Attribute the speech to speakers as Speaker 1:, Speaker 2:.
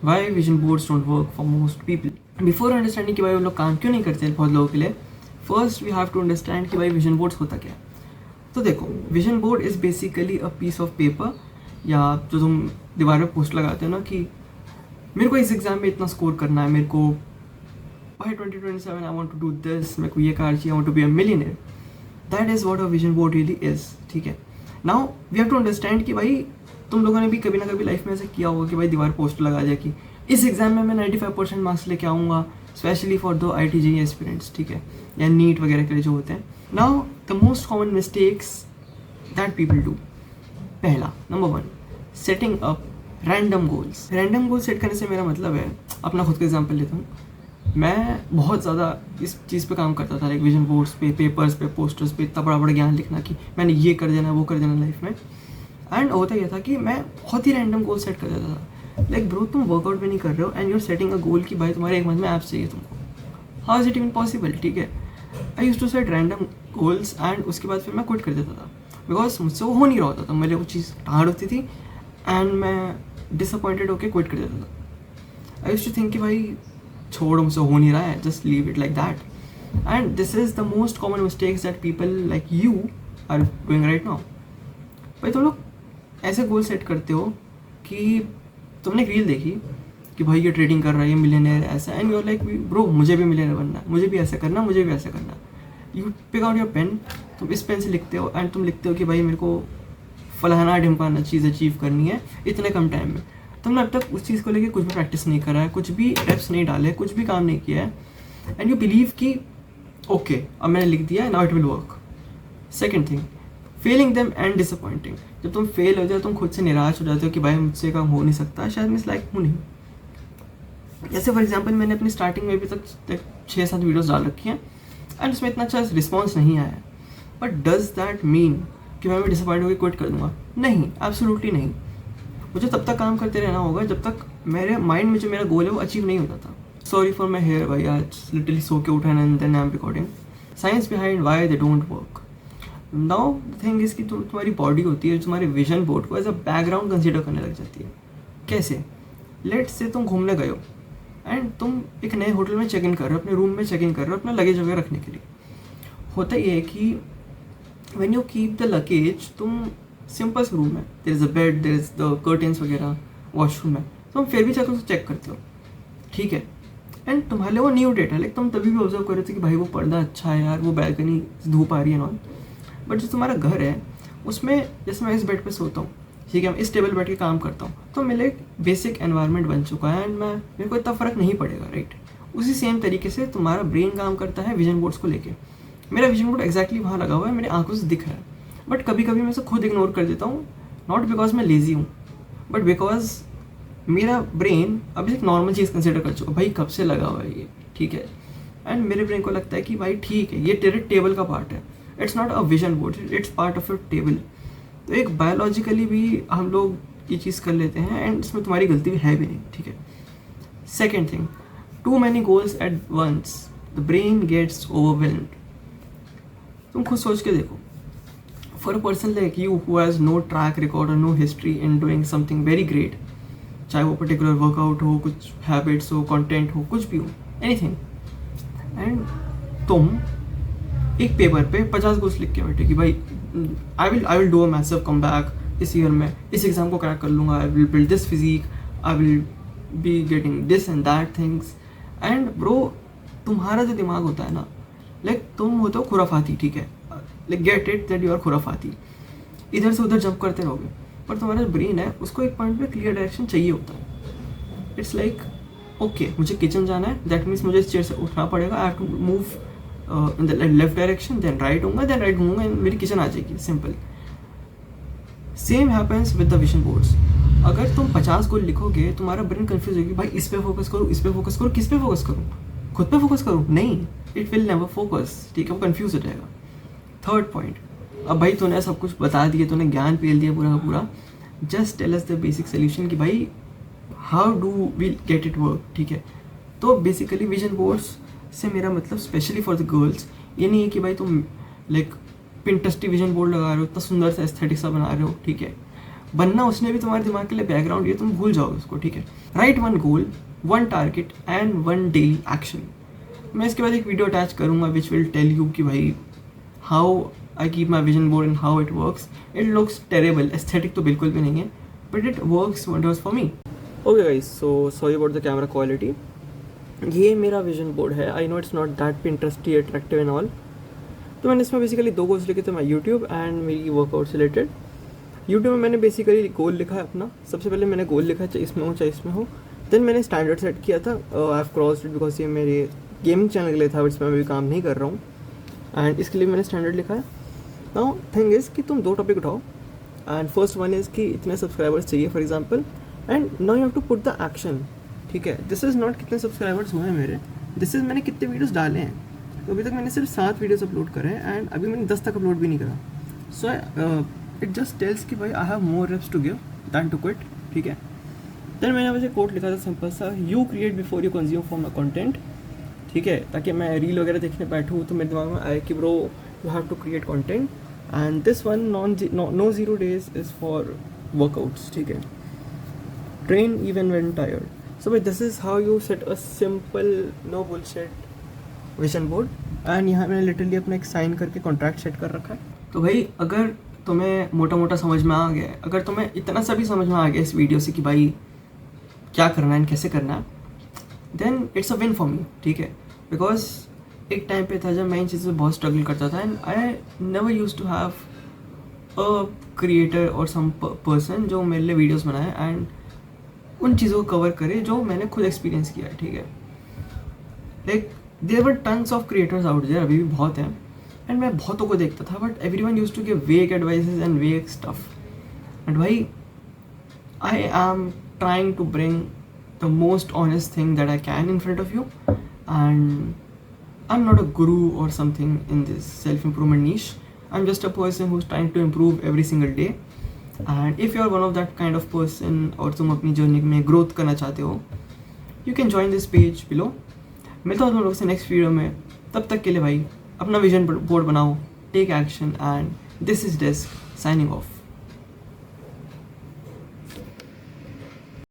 Speaker 1: Y vision boards don't work for most people. Before understanding कि भाई वो लोग काम क्यों नहीं करते बहुत लोगों के लिए, first we have to understand कि भाई विजन बोर्ड्स होता क्या है। तो देखो, vision board is basically a piece of paper, या जो तुम दीवार पे पोस्ट लगाते हो ना कि मेरे को इस एग्ज़ाम में इतना स्कोर करना है, मेरे को by 2027 I want to do this, मेरे को ये कार चाहिए, I want to be a millionaire. That is what a vision board really is. ठीक है, now we have to understand कि भाई तुम लोगों ने भी कभी ना कभी लाइफ में ऐसे किया होगा कि भाई दीवार पोस्ट लगा दिया कि इस एग्ज़ाम में मैं 95% मार्क्स लेके आऊँगा, स्पेशली फॉर दो IIT JEE एस्पिरेंट्स, ठीक है, या नीट वगैरह के लिए जो होते हैं। Now the most common mistakes that people do, पहला number 1, setting up random goals. Random goal set करने से मेरा मतलब है, अपना खुद का एग्जांपल लेता हूँ, मैं बहुत ज़्यादा इस चीज़ पे काम करता था, लाइक विजन बोर्ड्स पे, पेपर्स पे, पोस्टर्स पे, इतना बड़ा बड़ा ज्ञान लिखना कि मैंने ये कर देना, वो कर देना लाइफ में। एंड होता यह था कि मैं बहुत ही रैंडम गोल सेट कर देता था, लाइक ब्रो तुम वर्कआउट भी नहीं कर रहे हो and you are setting a goal कि भाई तुम्हारे 1 मंथ में एप्स चाहिए तुमको। How is it even possible. ठीक है, I use to set random goals and उसके बाद फिर मैं क्विट कर देता था, बिकॉज मुझसे वो हो नहीं रहा होता था, मेरे वो चीज़ हार्ड होती थी एंड मैं डिसअपॉइंटेड होकर क्विट कर देता था। आई यूज टू थिंक कि भाई छोड़, मुझसे हो नहीं रहा है, just leave it like that. And this is the most common mistakes that people like you are doing right now. भाई तुम लोग ऐसे गोल सेट करते हो कि तुमने एक रील देखी कि भाई ये ट्रेडिंग कर रहा है, ये मिलियनेयर ऐसा, and you are like bro मुझे भी मिलियनेयर बनना है, मुझे भी ऐसा करना, मुझे भी ऐसा करना। You pick out your pen, तुम इस पेन से लिखते हो एंड तुम लिखते हो कि भाई मेरे को फलाना ढिमकाना चीज़ अचीव करनी है इतने कम टाइम में। तुमने अब तक उस चीज़ को लेके कुछ भी प्रैक्टिस नहीं करा है, कुछ भी रेप्स नहीं डाले, कुछ भी काम नहीं किया है, एंड यू बिलीव कि ओके अब मैंने लिख दिया है, now it will work. Second thing, failing them and disappointing. जब तुम फेल हो जाए तुम खुद से निराश हो जाते हो कि भाई मुझसे काम हो नहीं सकता, शायद मैं इस लायक हूँ नहीं। जैसे फॉर एग्जाम्पल मैंने अपनी स्टार्टिंग में अभी तक 6-7 वीडियोज़ डाल रखी हैं एंड उसमें इतना अच्छा रिस्पॉन्स नहीं आया है, बट डज दैट मीन कि मैं डिसअपॉइंट होकर क्विट कर दूंगा? नहीं, एब्सोल्युटली नहीं। मुझे तब तक काम करते रहना होगा जब तक मेरे माइंड में जो मेरा गोल है वो अचीव नहीं होता था। सॉरी फॉर माई हेयर भाई, आज लिटरली सो के उठा and then I am recording. Science behind why they don't work. Now the thing is कि तुम्हारी बॉडी होती है, तुम्हारे विजन बोर्ड को एज अ बैकग्राउंड कंसिडर करने लग जाती है। कैसे? लेट्स से तुम घूमने गए हो एंड तुम एक नए होटल में चेक इन कर रहे हो, अपने रूम में चेक इन कर रहे हो अपना लगेज वगैरह रखने के लिए। होता ये है कि when you keep the luggage, तुम सिंपल से रूम है, there is a bed, there is the curtains वगैरह, वॉशरूम है, तुम फिर भी जाकर उसे चेक करते हो, ठीक है, एंड तुम्हारे लिए वो न्यू डेटा है, लाइक तुम तभी भी ऑब्जर्व कर रहे थे कि भाई वो पर्दा अच्छा है यार, वो बैल्कनी धूप आ रही है नॉन। बट जो तुम्हारा घर है उसमें, जैसे मैं इस बेड पे सोता हूँ, ठीक है, मैं इस टेबल बैठ के काम करता हूँ, तो मेरे एक बेसिक एनवायरनमेंट बन चुका है एंड मेरे को इतना फ़र्क नहीं पड़ेगा, राइट। उसी सेम तरीके से तुम्हारा ब्रेन काम करता है विजन बोर्ड्स को लेके। मेरा विजन बोर्ड एक्जैक्टली वहाँ लगा हुआ है, मेरे आंखों से दिख रहा है, बट कभी कभी मैं इसे खुद इग्नोर कर देता हूँ, नॉट बिकॉज मैं लेजी हूँ, बट बिकॉज मेरा ब्रेन अभी एक नॉर्मल चीज़ कंसिडर कर चुका, भाई कब से लगा हुआ है ये, ठीक है, एंड मेरे ब्रेन को लगता है कि भाई ठीक है, ये तेरे टेबल का पार्ट है, it's not a vision board, it's part of your table. तो एक बायोलॉजिकली भी हम लोग ये चीज़ कर लेते हैं एंड इसमें तुम्हारी गलती भी है भी नहीं, ठीक है। Second thing, too many goals at once, the brain gets overwhelmed. तुम खुद सोच के देखो, for a person like you who has no track record और no history in doing something very great, चाहे वो पर्टिकुलर वर्कआउट हो, कुछ हैबिट्स हो, कंटेंट हो, कुछ भी हो, एनीथिंग, एंड तुम एक पेपर पे 50 गोल्स लिख के बैठे कि भाई I will do a massive comeback इस ईयर में, इस एग्जाम को क्रैक कर लूँगा, I will build this physique, I will be getting this and that things. And bro तुम्हारा जो दिमाग होता है ना, लाइक तुम होते हो खुराफाती, ठीक है, like get it that you are खुराफाती, इधर से उधर जंप करते रहोगे, पर तुम्हारा ब्रेन है उसको एक पॉइंट पे क्लियर डायरेक्शन चाहिए होता है। इट्स लाइक ओके मुझे किचन जाना है, दैट मीन्स मुझे इस चेयर से उठना पड़ेगा, I have to move in the left direction, then right होऊंगा, देन राइट घूमूंगा एंड मेरी किचन आ जाएगी, simple. Same happens with the vision boards. अगर तुम 50 गोल लिखोगे, तुम्हारा ब्रेन कंफ्यूज होगी, भाई इस पे फोकस करूँ, इस पे फोकस करूँ, किस पे फोकस करूँ, खुद पे फोकस करूँ? नहीं, इट विल नेवर फोकस, ठीक है, वो कंफ्यूज हो जाएगा। थर्ड पॉइंट, अब भाई तूने सब कुछ बता दिया, तूने ज्ञान पेल दिया पूरा का पूरा, just tell us the basic solution कि भाई how do we get it work, ठीक है। तो बेसिकली विजन बोर्ड्स से मेरा मतलब स्पेशली फॉर द गर्ल्स ये नहीं है कि भाई तुम लाइक पिंटरेस्ट विजन बोर्ड लगा रहे हो, इतना सुंदर सा एस्थेटिक सा बना रहे हो, ठीक है, बनना उसने भी तुम्हारे दिमाग के लिए बैकग्राउंड, ये तुम भूल जाओगे उसको, ठीक है। Right one goal, one target and one daily action. मैं इसके बाद एक वीडियो अटैच करूँगा विच विल टेल यू कि भाई how I keep my vision board and how it works. It looks terrible, aesthetic तो बिल्कुल भी नहीं है, but it works wonders for me. Okay guys, so sorry about the camera quality. ये मेरा vision board है। I know it's not that Pinteresty attractive and all. तो मैंने इसमें बेसिकली 2 गोल्स लिखे थे, माई यूट्यूब एंड मेरी वर्कआउट से रिलेटेड। यूट्यूब में मैंने बेसिकली गोल लिखा है अपना। सबसे पहले मैंने गोल लिखा है चाहे इसमें हो चाहे इसमें हो। देन मैंने स्टैंडर्ड सेट किया था, I have crossed it because ये मेरे गेमिंग चैनल के लिए था, इसमें मैं भी काम नहीं कर रहा हूँ एंड इसके लिए मैंने स्टैंडर्ड लिखा है। नाउ थिंग इज़ कि तुम 2 टॉपिक उठाओ एंड फर्स्ट वन इज़ कि इतने सब्सक्राइबर्स चाहिए for example, and now you have to put the action, ठीक है। दिस इज़ नॉट कितने सब्सक्राइबर्स हुए हैं मेरे, दिस इज़ मैंने कितने वीडियोस डाले हैं। तो अभी तक मैंने सिर्फ 7 वीडियोस अपलोड करे हैं एंड अभी मैंने 10 तक अपलोड भी नहीं करा। सो इट जस्ट टेल्स कि भाई I have more reps to give than to quit, ठीक है। देन मैंने वैसे कोट लिखा था सिंपल सा, you create before you consume for my content, ठीक है, ताकि मैं रील वगैरह देखने बैठूँ तो मेरे दिमाग में आए कि bro you have to create content. And this one no 0 days is for workouts, ठीक है। Train even when tired. So भाई this is how you set a simple no bullshit vision board. And यहाँ मैंने literally अपना एक sign करके contract set कर रखा है। तो भाई अगर तुम्हें मोटा मोटा समझ में आ गया है, अगर तुम्हें इतना सा भी समझ में आ गया इस वीडियो से कि भाई क्या करना है कैसे करना है, then it's a win for me, ठीक है। बिकॉज एक टाइम पे था जब मैं इन चीज़ों से बहुत स्ट्रगल करता था and I never use to have a creator और सम पर्सन जो मेरे लिए वीडियोस बनाए एंड उन चीज़ों को कवर करे जो मैंने खुद एक्सपीरियंस किया है, ठीक है। Like there were tons of creators out there, अभी भी बहुत हैं एंड मैं बहुतों को देखता था, but everyone used to give vague advices and vague stuff. And भाई I am trying to bring the most honest thing that I can in front of you, and I'm not a guru or something in this self-improvement niche. I'm just a person who's trying to improve every single day. And if you're one of that kind of person और तुम अपनी journey में growth करना चाहते हो, you can join this page below. मिलता हूँ तुम लोग से नेक्स्ट वीडियो में। तब तक के लिए भाई अपना विजन बोर्ड बनाओ, take action, and this is desk signing of.